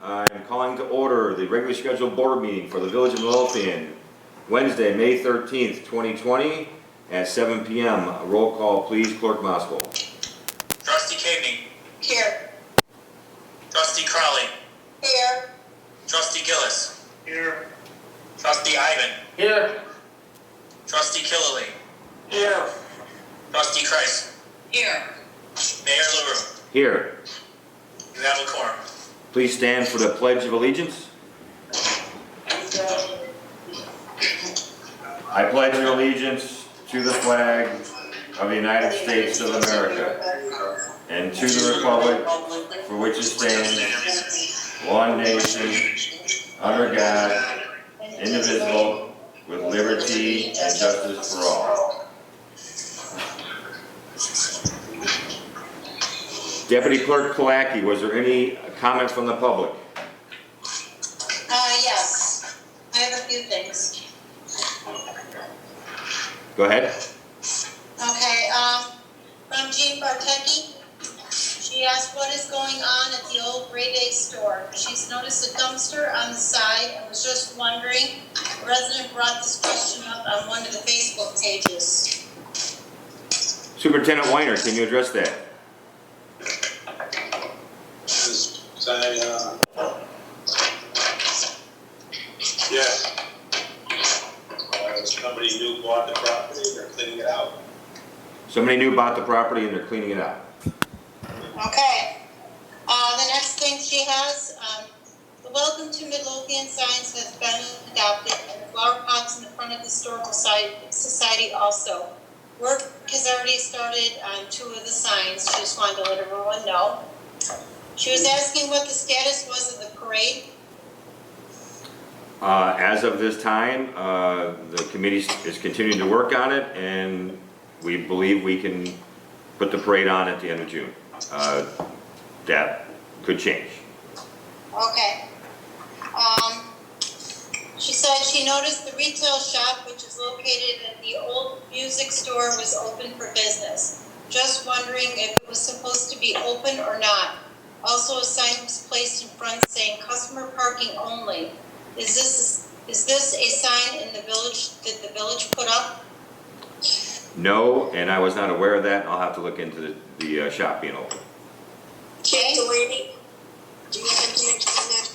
I'm calling to order the regularly scheduled board meeting for the Village of Midlothian, Wednesday, May 13th, 2020 at 7 p.m. Roll call, please, Clerk Moskal. Trustee Cagney. Here. Trustee Crowley. Here. Trustee Gillis. Here. Trustee Ivan. Here. Trustee Killily. Here. Trustee Kreis. Here. Mayor LaRue. Here. You have a quorum. Please stand for the Pledge of Allegiance. I pledge allegiance to the flag of the United States of America and to the republic for which it stands, one nation, under God, indivisible, with liberty and justice for all. Deputy Clerk PULASKI, was there any comment from the public? Yes. I have a few things. Go ahead. Okay, from Jean Bartecki. She asked what is going on at the old Gray Day store. She's noticed a dumpster on the side and was just wondering. A resident brought this question up on one of the Facebook pages. Superintendent Weiner, can you address that? Yes. Somebody new bought the property, they're cleaning it out. Somebody new bought the property and they're cleaning it out. Okay. The next thing she has, the Welcome to Midlothian signs has been adopted, and the flower pots in the front of the Historical Society also. Work has already started on 2 of the signs. She just wanted to let everyone know. She was asking what the status was of the parade. As of this time, the committee is continuing to work on it, and we believe we can put the parade on at the end of June. That could change. Okay. She said she noticed the retail shop, which is located at the old music store, was open for business. Just wondering if it was supposed to be open or not. Also, a sign was placed in front saying customer parking only. Is this a sign in the village that the village put up? No, and I was not aware of that, and I'll have to look into the shop being open. Okay. Delaney, do you have information on that?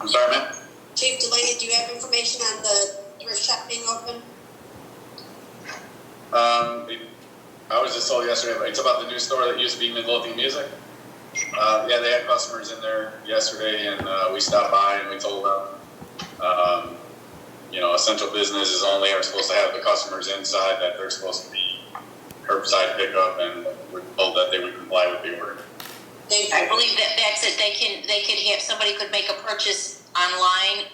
I'm sorry, ma'am? Chief Delaney, do you have information on the thrift shop being open? I was just told yesterday, but it's about the new store that used to be Midlothian Music. Yeah, they had customers in there yesterday, and we stopped by and we told them, essential businesses only are supposed to have the customers inside, that they're supposed to be curbside pickup, and we're told that they would comply with the order. I believe that's it. They could have, somebody could make a purchase online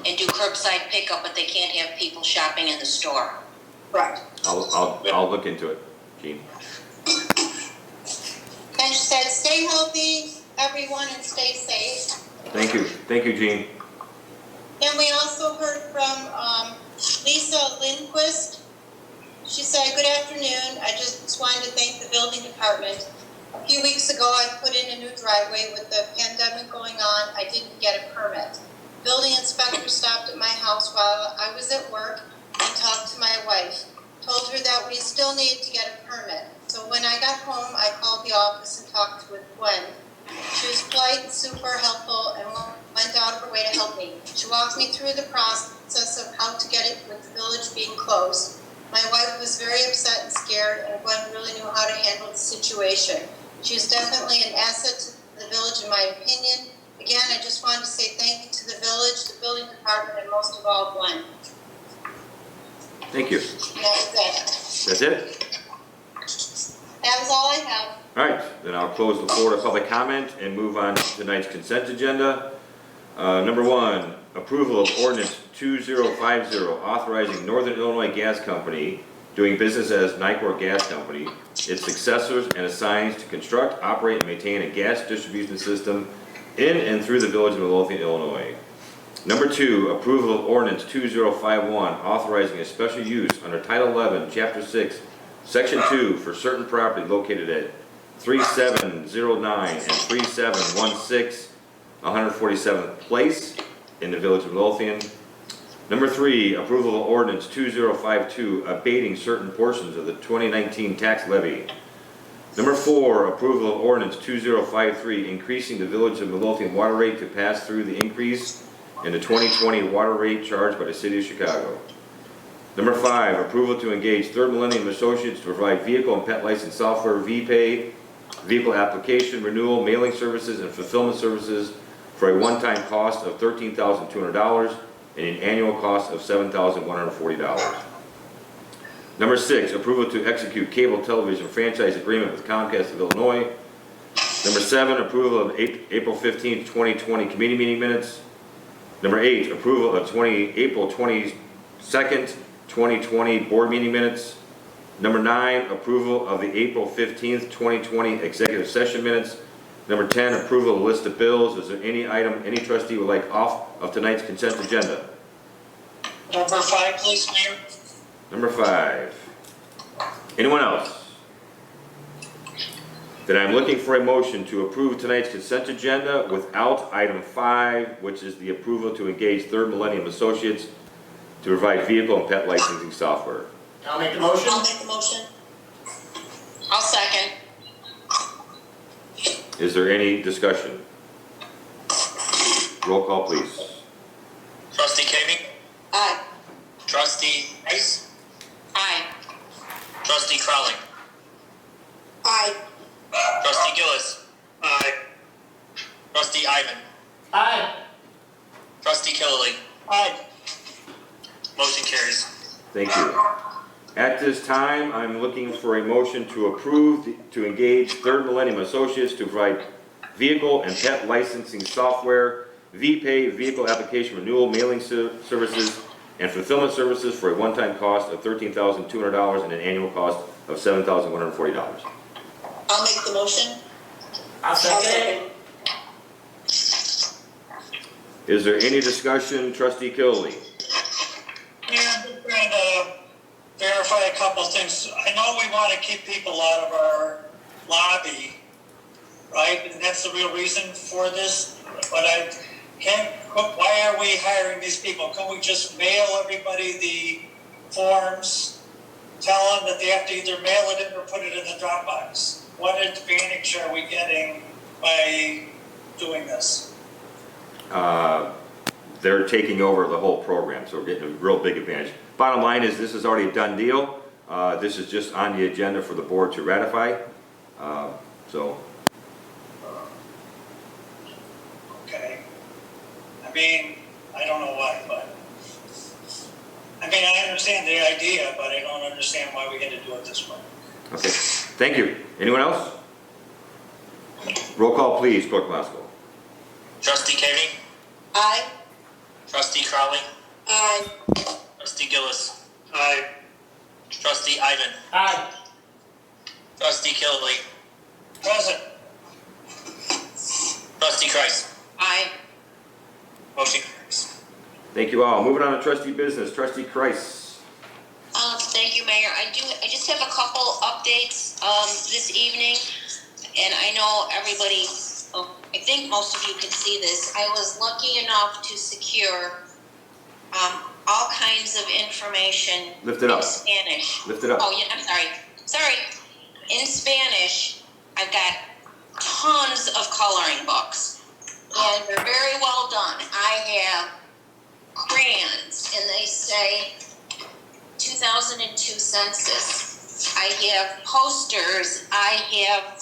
and do curbside pickup, but they can't have people shopping in the store. Right. I'll look into it, Gene. And she said, stay healthy, everyone, and stay safe. Thank you, Gene. Then we also heard from Lisa Lindquist. She said, good afternoon. I just wanted to thank the building department. A few weeks ago, I put in a new driveway. With the pandemic going on, I didn't get a permit. Building inspector stopped at my house while I was at work and talked to my wife. Told her that we still needed to get a permit. So when I got home, I called the office and talked with Gwen. She was polite and super helpful and went out of her way to help me. She walked me through the process of how to get it with the village being closed. My wife was very upset and scared, and Gwen really knew how to handle the situation. She is definitely an asset to the village, in my opinion. Again, I just wanted to say thank you to the village, the building department, and most of all, Gwen. Thank you. That's it. That's it? That was all I have. All right, then I'll close the floor to public comment and move on to tonight's consent agenda. Number 1, approval of ordinance 2050, authorizing Northern Illinois Gas Company, doing business as Nicor Gas Company, its successors and assigns to construct, operate, and maintain a gas distribution system in and through the village of Midlothian, Illinois. Number 2, approval of ordinance 2051, authorizing a special use under Title 11, Chapter 6, Section 2 for certain property located at 3709 and 3716 147th Place in the Village of Midlothian. Number 3, approval of ordinance 2052 abating certain portions of the 2019 tax levy. Number 4, approval of ordinance 2053 increasing the Village of Midlothian water rate to pass through the increase in the 2020 water rate charged by the City of Chicago. Number 5, approval to engage Third Millennium Associates to provide vehicle and pet license software, VPay, vehicle application renewal, mailing services, and fulfillment services for a one-time cost of $13,200 and an annual cost of $7,140. Number 6, approval to execute cable television franchise agreement with Comcast of Illinois. Number 7, approval of April 15, 2020 committee meeting minutes. Number 8, approval of April 22nd, 2020 board meeting minutes. Number 9, approval of the April 15th, 2020 executive session minutes. Number 10, approval of the list of bills. Is there any item any trustee would like off of tonight's consent agenda? Number 5, please, Mayor. Number 5. Anyone else? Then I'm looking for a motion to approve tonight's consent agenda without item 5, which is the approval to engage Third Millennium Associates to provide vehicle and pet licensing software. I'll make the motion. I'll make the motion. I'll second. Is there any discussion? Roll call, please. Trustee Kami. Aye. Trustee Rice. Aye. Trustee Crowley. Aye. Trustee Gillis. Aye. Trustee Ivan. Aye. Trustee Killily. Aye. Motion carries. Thank you. At this time, I'm looking for a motion to approve to engage Third Millennium Associates to provide vehicle and pet licensing software, VPay, vehicle application renewal, mailing services, and fulfillment services for a one-time cost of $13,200 and an annual cost of $7,140. I'll make the motion. I'll second. Is there any discussion, Trustee Killily? Yeah, I'm just trying to verify a couple of things. I know we want to keep people out of our lobby, right? And that's the real reason for this. But why are we hiring these people? Can we just mail everybody the forms, tell them that they have to either mail it in or put it in the Dropbox? What advantage are we getting by doing this? They're taking over the whole program, so we're getting a real big advantage. Bottom line is this is already a done deal. This is just on the agenda for the board to ratify. Okay. I mean, I don't know why, but I mean, I understand the idea, but I don't understand why we had to do it this way. Okay, thank you. Anyone else? Roll call, please, Clerk Moscow. Trustee Kami. Aye. Trustee Crowley. Aye. Trustee Gillis. Aye. Trustee Ivan. Aye. Trustee Killily. Present. Trustee Christ. Aye. Motion carries. Thank you all. Moving on to trustee business. Trustee Kreis. Thank you, Mayor. I just have a couple updates, this evening. And I know everybody, I think most of you can see this. I was lucky enough to secure, all kinds of information. Lift it up. In Spanish. Lift it up. Oh, yeah, I'm sorry. Sorry. In Spanish, I've got tons of coloring books. And they're very well done. I have crayons, and they say 2002 census. I have posters. I have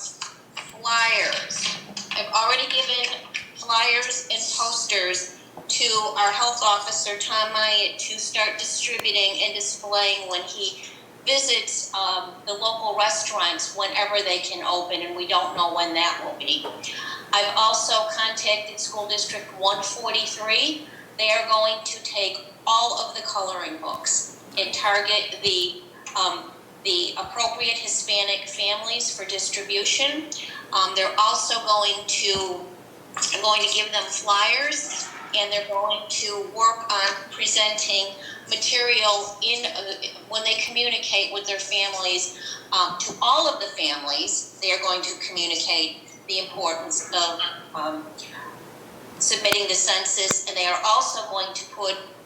flyers. I've already given flyers and posters to our health officer, Tom Myatt, to start distributing and displaying when he visits the local restaurants whenever they can open, and we don't know when that will be. I've also contacted School District 143. They are going to take all of the coloring books and target the appropriate Hispanic families for distribution. They're also going to give them flyers and they're going to work on presenting material when they communicate with their families, to all of the families. They are going to communicate the importance of submitting the census, and they are also going to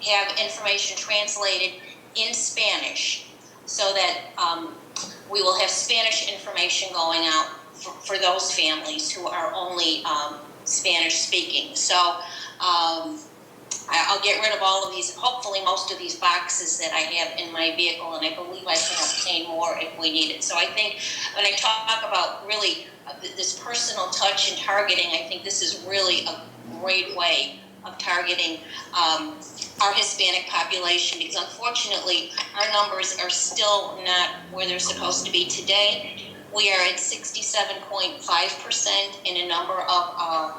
have information translated in Spanish, so that we will have Spanish information going out for those families who are only Spanish speaking. So I'll get rid of all of these, hopefully most of these boxes that I have in my vehicle, and I believe I can obtain more if we need it. So I think when I talk about really this personal touch and targeting, I think this is really a great way of targeting our Hispanic population, because unfortunately our numbers are still not where they're supposed to be today. We are at 67.5%, and a number of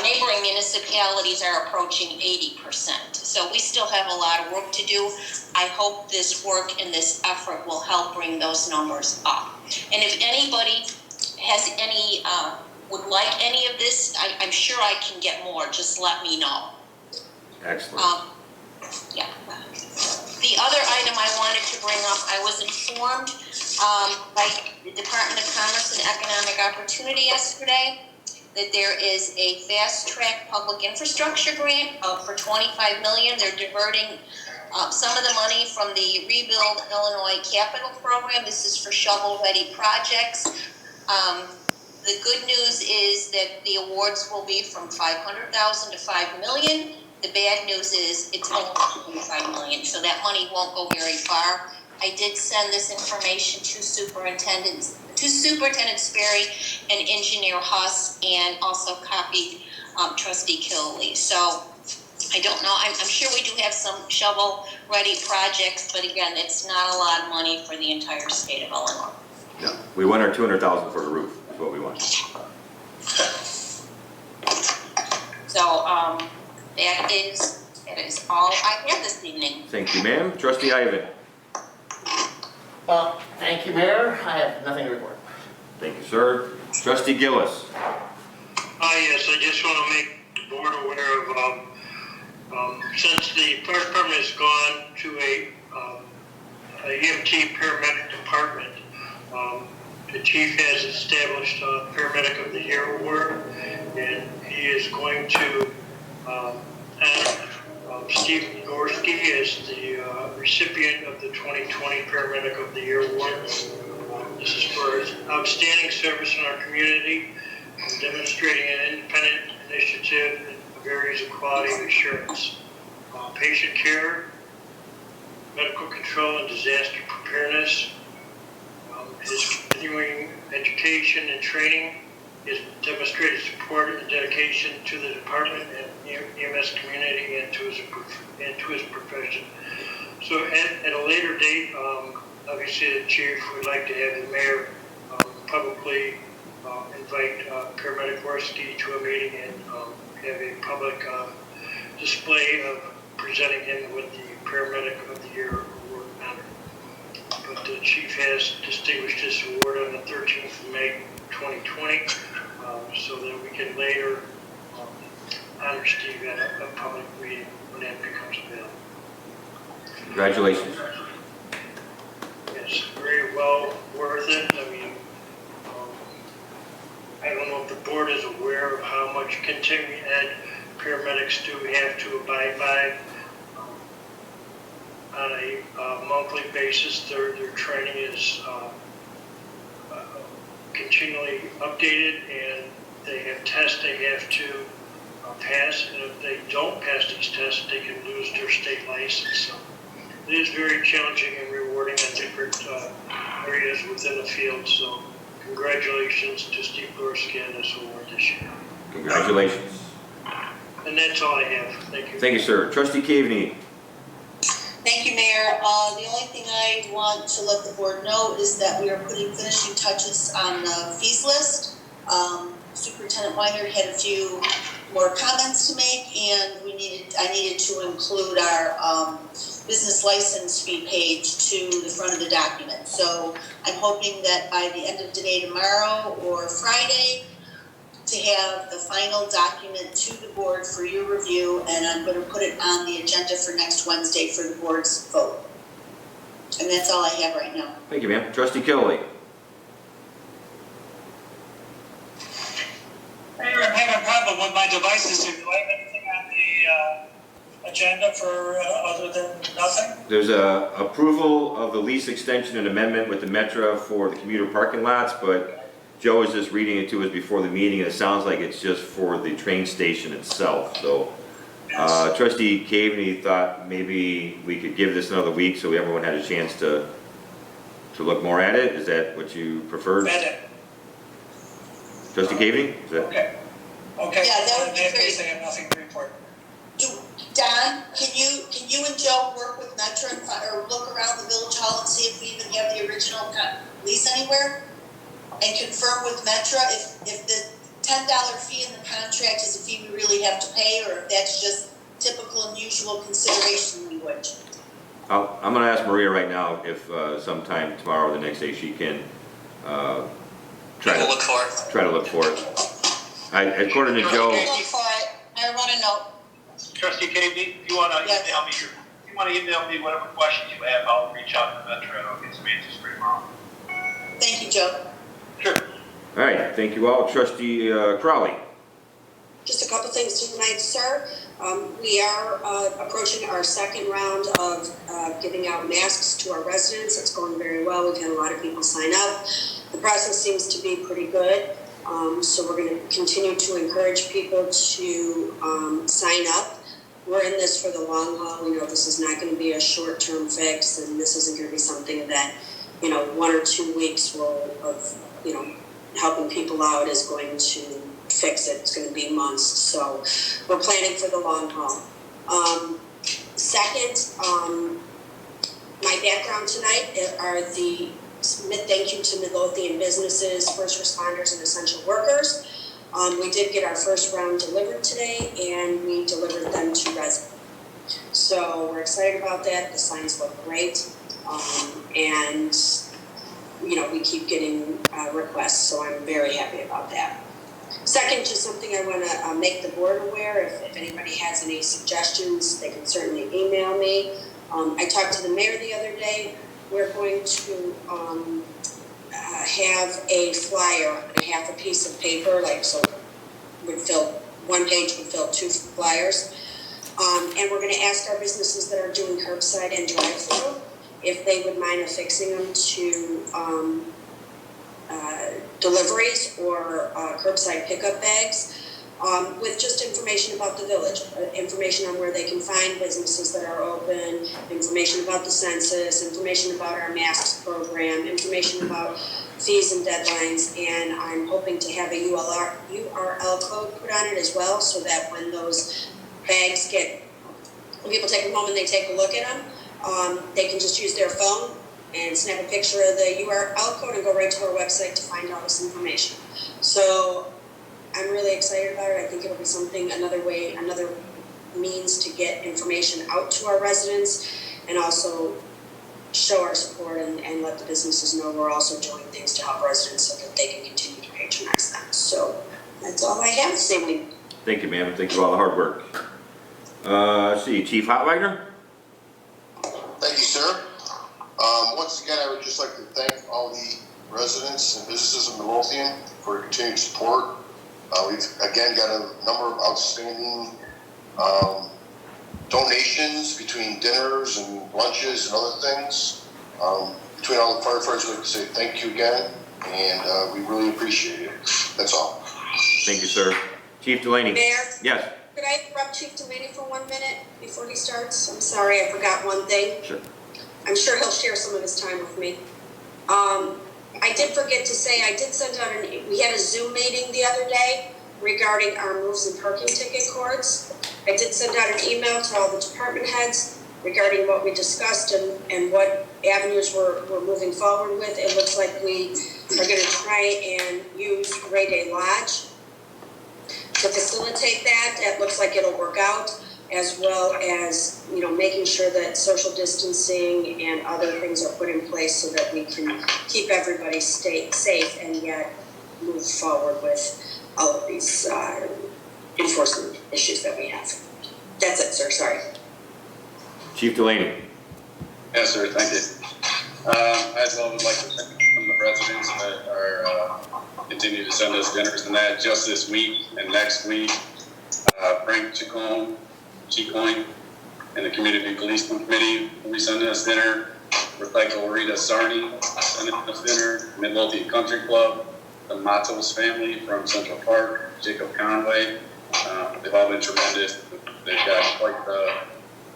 neighboring municipalities are approaching 80%. So we still have a lot of work to do. I hope this work and this effort will help bring those numbers up. And if anybody has any, would like any of this, I'm sure I can get more. Just let me know. Excellent. Yeah. The other item I wanted to bring up, I was informed by the Department of Commerce and Economic Opportunity yesterday that there is a fast-track public infrastructure grant for $25 million. They're diverting some of the money from the Rebuild Illinois Capital Program. This is for shovel-ready projects. The good news is that the awards will be from $500,000 to $5 million. The bad news is it's only $25 million, so that money won't go very far. I did send this information to Superintendent Sperry and Engineer Huss, and also copied Trustee Killelea. So I don't know. I'm sure we do have some shovel-ready projects, but again, it's not a lot of money for the entire state of Illinois. No, we want our $200,000 for the roof. Is what we want. So that is all I have this evening. Thank you, ma'am. Trustee Ivan. Thank you, Mayor. I have nothing to report. Thank you, sir. Trustee Gillis. Yes, I just want to make the board aware of, since the fire department has gone to a EMT paramedic department, the chief has established a Paramedic of the Year award, and he is going to honor Steve Gorski as the recipient of the 2020 Paramedic of the Year award. This is for his outstanding service in our community, demonstrating an independent initiative in areas of quality and assurance, patient care, medical control, and disaster preparedness. His continuing education and training, his demonstrated support and dedication to the department and EMS community and to his profession. So at a later date, obviously the chief would like to have the mayor publicly invite Paramedic Gorski to a meeting and have a public display of presenting him with the Paramedic of the Year award honor. But the chief has distinguished this award on the 13th of May 2020, so that we can later honor Steve at a public meeting when that becomes available. Congratulations. It's very well worth it. I mean, I don't know if the board is aware of how much continuing ed paramedics do have to abide by. On a monthly basis, their training is continually updated, and they have tests they have to pass, and if they don't pass these tests, they can lose their state license. So it is very challenging and rewarding in different areas within the field. So congratulations to Steve Gorski on this award this year. Congratulations. And that's all I have. Thank you. Thank you, sir. Trustee Caveney. Thank you, Mayor. The only thing I want to let the board know is that we are putting finishing touches on the fees list. Superintendent Weiner had a few more comments to make, and I needed to include our business license fee page to the front of the document. So I'm hoping that by the end of the day tomorrow or Friday, to have the final document to the board for your review, and I'm going to put it on the agenda for next Wednesday for the board's vote. And that's all I have right now. Thank you, ma'am. Trustee Kelly. Mayor, I'm having a problem with my devices. Do I have anything on the agenda for other than nothing? There's a approval of the lease extension and amendment with the Metro for the commuter parking lots, but Joe was just reading it to us before the meeting, and it sounds like it's just for the train station itself. So Trustee Caveney thought maybe we could give this another week so everyone had a chance to look more at it. Is that what you preferred? Trustee Caveney? Is that? Okay. Okay. Yeah, that would be In that great. case, I have nothing to report. Don, can you and Joe work with Metro and or look around the village hall and see if we even have the original lease anywhere? And confirm with Metro if the $10 fee in the contract is a fee we really have to pay, or if that's just typical and usual consideration language. I'm going to ask Maria right now if sometime tomorrow or the next day she can try to look for it. According to Joe. Look for it. I wrote a note. Trustee KB, if you want to Yes. email me whatever questions you have, I'll reach out to Metro and I'll get some answers for you tomorrow. Thank you, Joe. Sure. All right, thank you all. Trustee Crowley. Just a couple things tonight, sir. We are approaching our second round of giving out masks to our residents. It's going very well. We've had a lot of people sign up. The process seems to be pretty good. So we're going to continue to encourage people to sign up. We're in this for the long haul. We know this is not going to be a short-term fix, and this isn't going to be something that, 1 or 2 weeks of helping people out is going to fix it. It's going to be months. So we're planning for the long haul. Second, my background tonight are the thank you to Midlothian businesses, first responders, and essential workers. We did get our first round delivered today, and we delivered them to residents. So we're excited about that. The signs look great. And we keep getting requests, so I'm very happy about that. Second, just something I want to make the board aware. If anybody has any suggestions, they can certainly email me. I talked to the mayor the other day. We're going to have a flyer, half a piece of paper, one page would fill 2 flyers. And we're going to ask our businesses that are doing curbside and drive-through if they would mind affixing them to deliveries or curbside pickup bags with just information about the village, information on where they can find businesses that are open, information about the census, information about our masks program, information about fees and deadlines, and I'm hoping to have a URL code put on it as well, so that when those bags when people take them home and they take a look at them, they can just use their phone and snap a picture of the URL code and go right to our website to find all this information. So I'm really excited about it. I think it'll be another means to get information out to our residents and also show our support and let the businesses know we're also doing things to help residents so that they can continue to patronize them. So that's all I have this evening. Thank you, ma'am. Thank you for all the hard work. Let's see, Chief Hotwagner? Thank you, sir. Once again, I would just like to thank all the residents and businesses of Midlothian for your continued support. We've again got a number of outstanding donations between dinners and lunches and other things. Between all the firefighters, we'd like to say thank you again, and we really appreciate it. That's all. Thank you, sir. Chief Delaney? Mayor? Yes. Could I interrupt Chief Delaney for 1 minute before he starts? I'm sorry, I forgot one thing. Sure. I'm sure he'll share some of his time with me. I did forget to say, I did send out we had a Zoom meeting the other day regarding our moves and parking ticket cords. I did send out an email to all the department heads regarding what we discussed and what avenues we're moving forward with. It looks like we are going to try and use Ray Day Lodge to facilitate that. It looks like it'll work out, as well as, making sure that social distancing and other things are put in place so that we can keep everybody safe and yet move forward with all of these enforcement issues that we have. That's it, sir. Sorry. Chief Delaney. Yes, sir. Thank you. As well, would like to thank the residents that are continue to send us dinners and that just this week and next week. Frank Chicoine and the Community Policement Committee will be sending us dinner. Rebecca Rita Sarni sending us dinner. Midlothian Country Club, the Matos family from Central Park, Jacob Conway. They've all been tremendous. They've got quite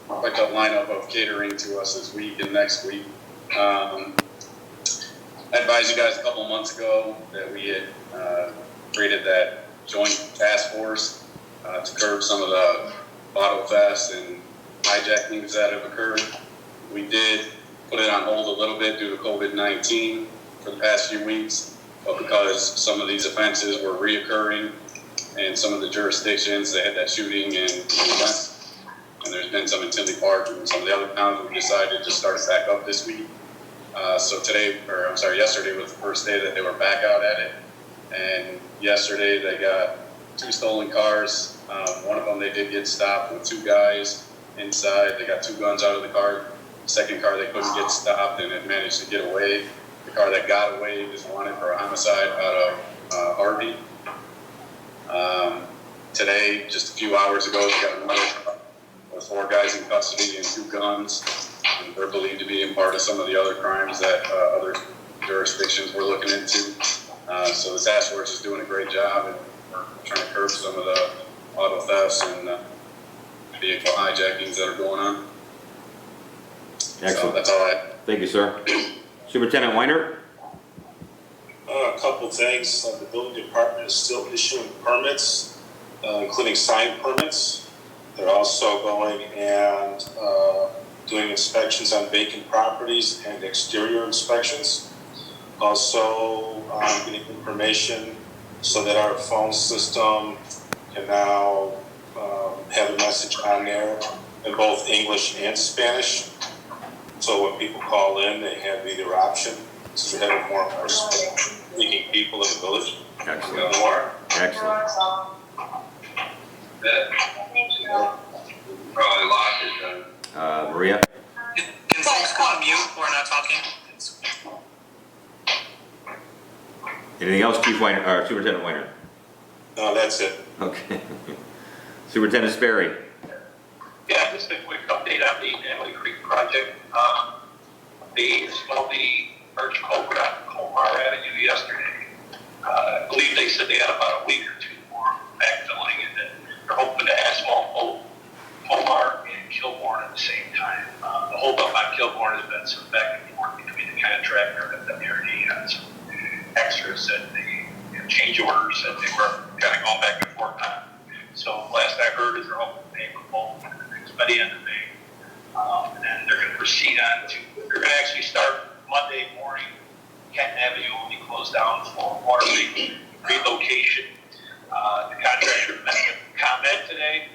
the lineup of catering to us this week and next week. I advised you guys a couple months ago that we had created that joint task force to curb some of the auto thefts and hijackings that have occurred. We did put it on hold a little bit due to COVID-19 for the past few weeks, but because some of these offenses were reoccurring in some of the jurisdictions, they had that shooting in West, and there's been some in Tinley Park and some of the other towns, we decided to start back up this week. So yesterday was the first day that they were back out at it, and yesterday they got 2 stolen cars. One of them they did get stopped with 2 guys inside. They got 2 guns out of the car. The second car they couldn't get stopped and it managed to get away. The car that got away is wanted for a homicide out of Harvey. Today, just a few hours ago, we got another car with 4 guys in custody and 2 guns. And they're believed to be in part of some of the other crimes that other jurisdictions were looking into. So the task force is doing a great job, and we're trying to curb some of the auto thefts and vehicle hijackings that are going on. Excellent. So that's all I have. Thank you, sir. Superintendent Weiner. A couple things. The building department is still issuing permits, including sign permits. They're also going and doing inspections on vacant properties and exterior inspections. Also, getting information so that our phone system can now have a message on there in both English and Spanish. So when people call in, they have either option. So we're having more speaking people in the village. Excellent. More. Excellent. Probably lost it. Maria. Can folks go on mute if we're not talking? Anything else, Chief Weiner, or Superintendent Weiner? No, that's it. Okay. Superintendent Sperry. Yeah, just a quick update on the Emily Creek project. They installed the merge culvert on Colmar Avenue yesterday. I believe they said they had about a week or 2 more backfilling, and then they're hoping to asphalt both Colmar and Kilbourne at the same time. The holdup on Kilbourne has been some back and forth between the contractor and the WRD and some extras that they change orders that they were kind of going back and forth on. So last I heard is they're hoping to pay for both by the end of May. And then they're going to proceed on to, they're going to actually start Monday morning. Kenton Avenue will be closed down for water main relocation. The contractor met with ComEd today.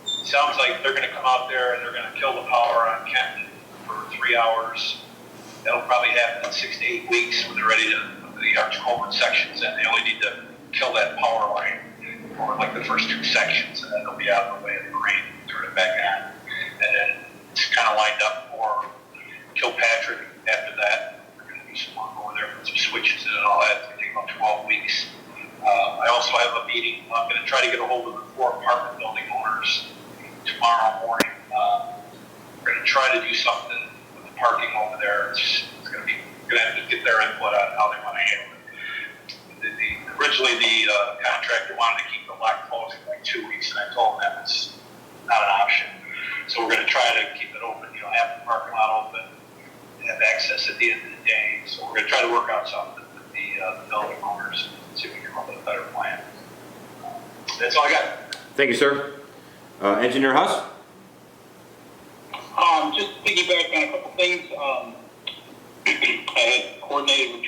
Sounds like they're going to come out there and they're going to kill the power on Kenton for 3 hours. That'll probably happen in 6 to 8 weeks when they're ready to put the arch culvert sections in. They only need to kill that power line for like the first 2 sections, and then they'll be out of the way of the rain and turn it back on. And then it's kind of lined up for Kilpatrick after that. We're going to do some work over there, put some switches in and all that. It's going to take about 12 weeks. I also have a meeting. I'm going to try to get a hold of the 4 apartment building owners tomorrow morning. We're going to try to do something with the parking over there. It's going to be, we're going to have to get their input on how they want to handle it. Originally, the contractor wanted to keep the lot closed for like 2 weeks, and I told him that was not an option. So we're going to try to keep it open, have the parking lot open, have access at the end of the day. So we're going to try to work out something with the building owners and see if we can come up with a better plan. That's all I got. Thank you, sir. Engineer Huss? Just to piggyback on a couple things. I had coordinated with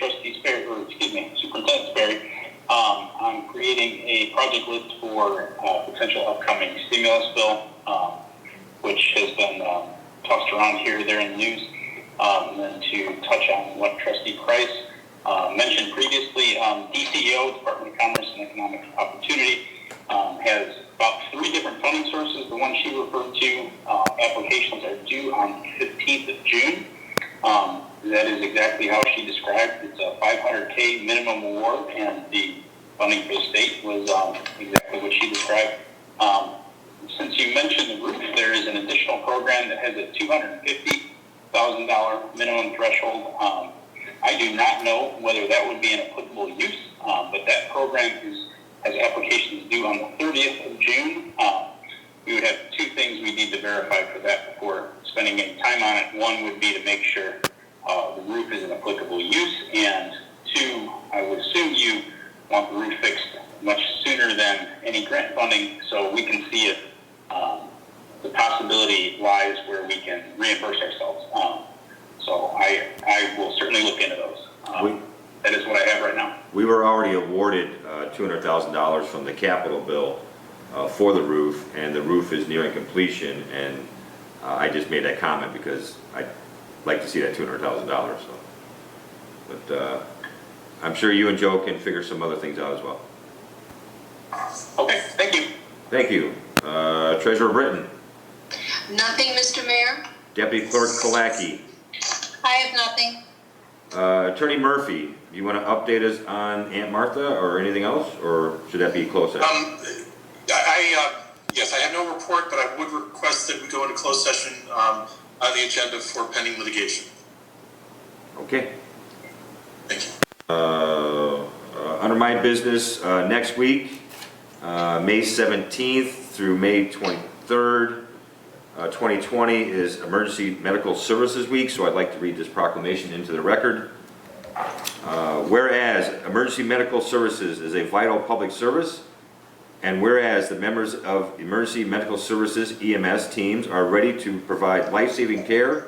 Superintendent Sperry, on creating a project list for potential upcoming stimulus bill, which has been tossed around here, there in the news. And then to touch on what Trustee Price mentioned previously, DCEO, Department of Commerce and Economic Opportunity, has about 3 different funding sources. The one she referred to, applications are due on the 15th of June. That is exactly how she described. It's a $500K minimum award, and the funding for the state was exactly what she described. Since you mentioned the roof, there is an additional program that has a $250,000 minimum threshold. I do not know whether that would be an applicable use, but that program has applications due on the 30th of June. We would have 2 things we need to verify for that before spending any time on it. One would be to make sure the roof is an applicable use, and 2, I would assume you want the roof fixed much sooner than any grant funding, so we can see if the possibility lies where we can reimburse ourselves. So I will certainly look into those. That is what I have right now. We were already awarded $200,000 from the capital bill for the roof, and the roof is nearing completion, and I just made that comment because I'd like to see that $200,000. So, but I'm sure you and Joe can figure some other things out as well. Okay, thank you. Thank you. Treasurer Britton. Nothing, Mr. Mayor. Deputy Clerk Kulaki. I have nothing. Attorney Murphy, you want to update us on Aunt Martha or anything else, or should that be closed session? Yes, I have no report, but I would request that we go into closed session on the agenda for pending litigation. Okay. Thank you. Under my business, next week, May 17th through May 23rd, 2020 is Emergency Medical Services Week, so I'd like to read this proclamation into the record. Whereas emergency medical services is a vital public service, and whereas the members of Emergency Medical Services EMS teams are ready to provide life-saving care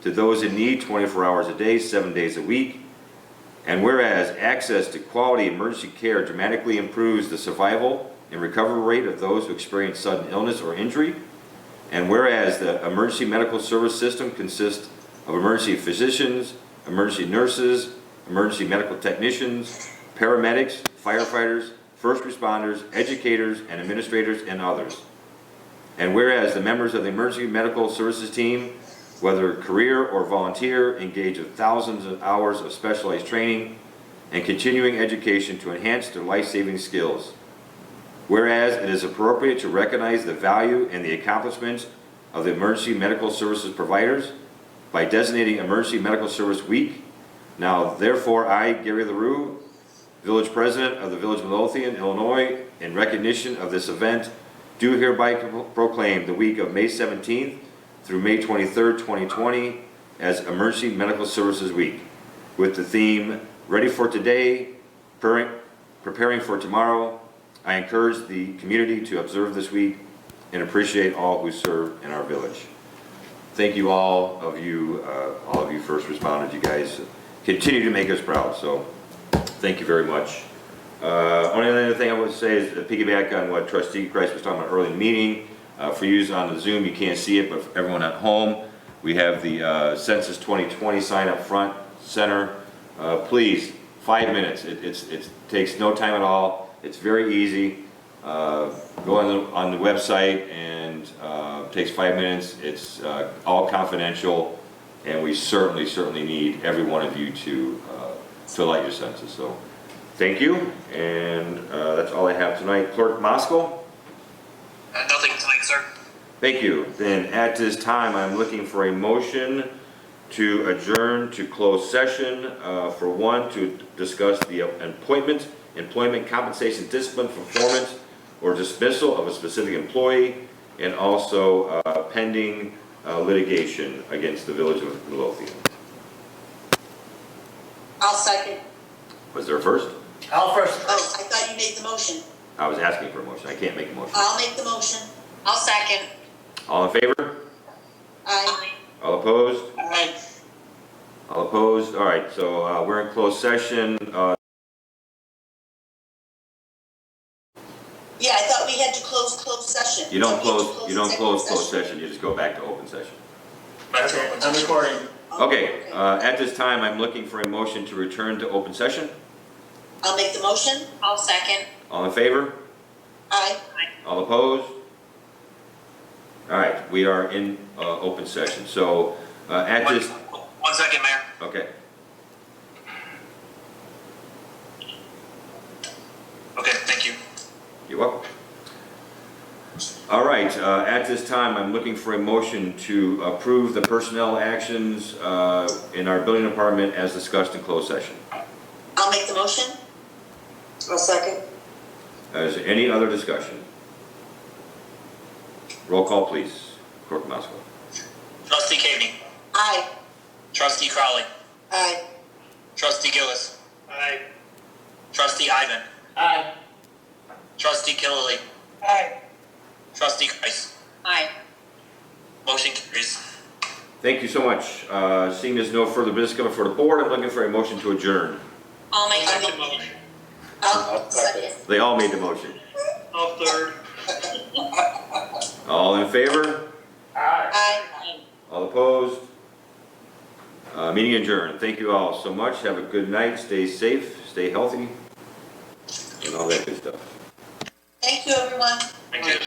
to those in need 24 hours a day, 7 days a week, and whereas access to quality emergency care dramatically improves the survival and recovery rate of those who experience sudden illness or injury, and whereas the emergency medical service system consists of emergency physicians, emergency nurses, emergency medical technicians, paramedics, firefighters, first responders, educators, and administrators, and others. And whereas the members of the emergency medical services team, whether career or volunteer, engage in thousands of hours of specialized training and continuing education to enhance their life-saving skills. Whereas it is appropriate to recognize the value and the accomplishments of the emergency medical services providers by designating Emergency Medical Service Week. Now, therefore, I, Gary LaRue, Village President of the Village of Midlothian, Illinois, in recognition of this event, do hereby proclaim the week of May 17th through May 23rd, 2020 as Emergency Medical Services Week, with the theme, Ready for Today, Preparing for Tomorrow. I encourage the community to observe this week and appreciate all who serve in our village. Thank you, all of you first responders. You guys continue to make us proud, so thank you very much. Only other thing I would say is to piggyback on what Trustee Christ was talking about early in the meeting. For you on the Zoom, you can't see it, but for everyone at home, we have the Census 2020 sign up front center. Please, 5 minutes. It takes no time at all. It's very easy. Go on the website, and it takes 5 minutes. It's all confidential, and we certainly need every one of you to fill out your census. So thank you, and that's all I have tonight. Clerk Moskal? Nothing tonight, sir. Thank you. Then at this time, I'm looking for a motion to adjourn to closed session. For one, to discuss the employment, compensation, discipline, performance, or dismissal of a specific employee, and also pending litigation against the Village of Midlothian. I'll second. Was there a first? I'll first. Oh, I thought you made the motion. I was asking for a motion. I can't make a motion. I'll make the motion. I'll second. All in favor? Aye. All opposed? Aye. All opposed? All right, so we're in closed session. Yeah, I thought we had to close closed session. You don't So we have to close closed executive session, you just go back to open session. Back to open I'm session. recording. Okay, at this time, I'm looking for a motion to return to open session. I'll make the motion. I'll second. All in favor? Aye. All opposed? All right, we are in open session. So at this, 1 second, Mayor. okay. Okay, thank you. You're welcome. All right, at this time, I'm looking for a motion to approve the personnel actions in our building department as discussed in closed session. I'll make the motion. I'll second. Is there any other discussion? Roll call, please. Clerk Moscow. Trustee Cavney. Aye. Trustee Crowley. Aye. Trustee Gillis. Aye. Trustee Ivan. Aye. Trustee Killily. Aye. Trustee Kreis. Aye. Motion carries. Thank you so much. Seeing there's no further business coming for the board, I'm looking for a motion to adjourn. I'll make I'll the make the motion. motion. I'll second. They all made the motion. I'll third. All in favor? Aye. All opposed? Meeting adjourned. Thank you all so much. Have a good night. Stay safe, stay healthy, and all that good stuff. Thank you, everyone. Thank you.